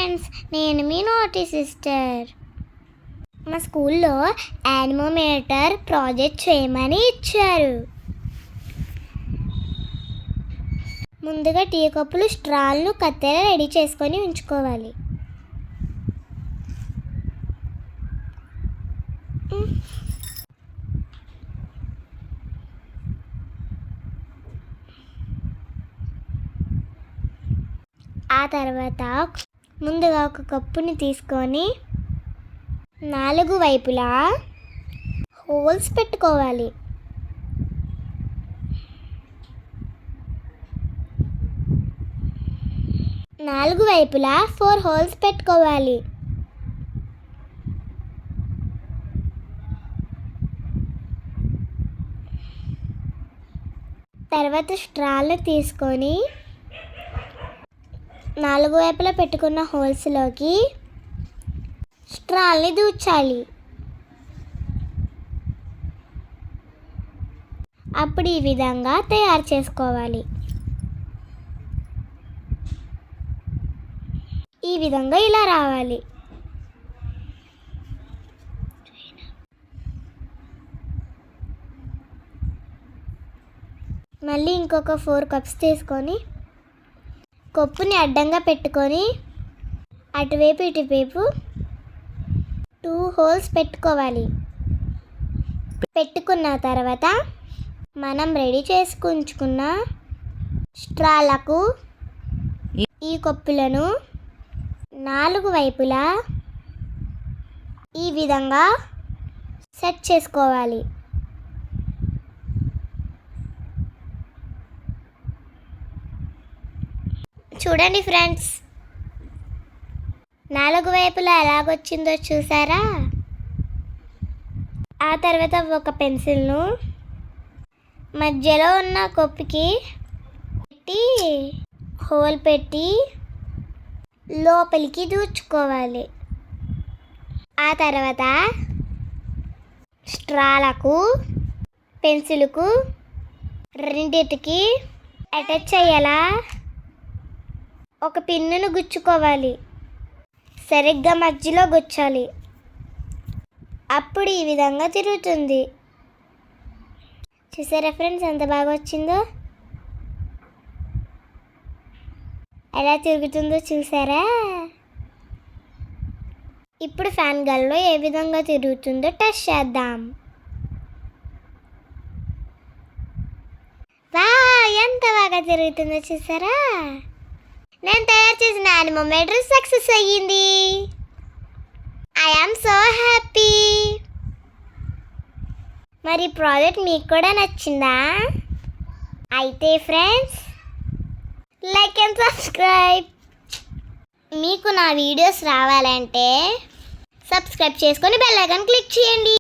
Friends, నేను మీ నోటి sister. మా స్కూల్లో యానిమోమీటర్ ప్రాజెక్ట్ చేయమని ఇచ్చారు. ముందుగా టీ కప్పులు స్ట్రాలను కత్తెర రెడీ చేసుకొని ఉంచుకోవాలి. ఆ తర్వాత ముందుగా ఒక కప్పుని తీసుకొని 4 వైపులా హోల్స్ పెట్టుకోవాలి. నాలుగు వైపులా 4 హోల్స్ పెట్టుకోవాలి. తర్వాత స్ట్రాలు తీసుకొని 4 వైపులా పెట్టుకున్న హోల్స్లోకి స్ట్రాల్ని దూర్చాలి. అప్పుడు ఈ విధంగా తయారు చేసుకోవాలి. ఈ విధంగా ఇలా రావాలి. మళ్ళీ ఇంకొక 4 కప్స్ తీసుకొని కప్పుని అడ్డంగా పెట్టుకొని అటువైపు ఇటువైపు 2 హోల్స్ పెట్టుకోవాలి. పెట్టుకున్న తర్వాత మనం రెడీ చేసుకుంచుకున్న స్ట్రాలకు ఈ కప్పులను 4 వైపులా ఈ విధంగా సెట్ చేసుకోవాలి. చూడండి ఫ్రెండ్స్, 4 వైపులా ఎలాగొచ్చిందో చూసారా? ఆ తర్వాత ఒక పెన్సిల్ను మధ్యలో ఉన్న కప్పుకి పెట్టి హోల్ పెట్టి లోపలికి దూర్చుకోవాలి. ఆ తర్వాత స్ట్రాలకు పెన్సిల్కు రెండింటికి అటాచ్ అయ్యేలా ఒక పిన్నును గుచ్చుకోవాలి. సరిగ్గా మధ్యలో గుచ్చాలి. అప్పుడు ఈ విధంగా తిరుగుతుంది. చూసారా ఫ్రెండ్స్, ఎంత బాగా వచ్చిందో? ఎలా తిరుగుతుందో చూసారా? ఇప్పుడు ఫ్యాన్ గాల్లో ఏ విధంగా తిరుగుతుందో టెస్ట్ చేద్దాం. ఎంత బాగా తిరుగుతుందో చూసారా? నేను తయారు చేసిన యానిమోమీటర్ సక్సెస్ అయ్యింది. I am so happy. మరి ప్రాజెక్ట్ మీకు కూడా నచ్చిందా? అయితే ఫ్రెండ్స్, లైక్ అండ్ సబ్స్క్రైబ్. మీకు నా వీడియోస్ రావాలంటే సబ్స్క్రైబ్ చేసుకొని బెల్ ఐకాన్ క్లిక్ చేయండి.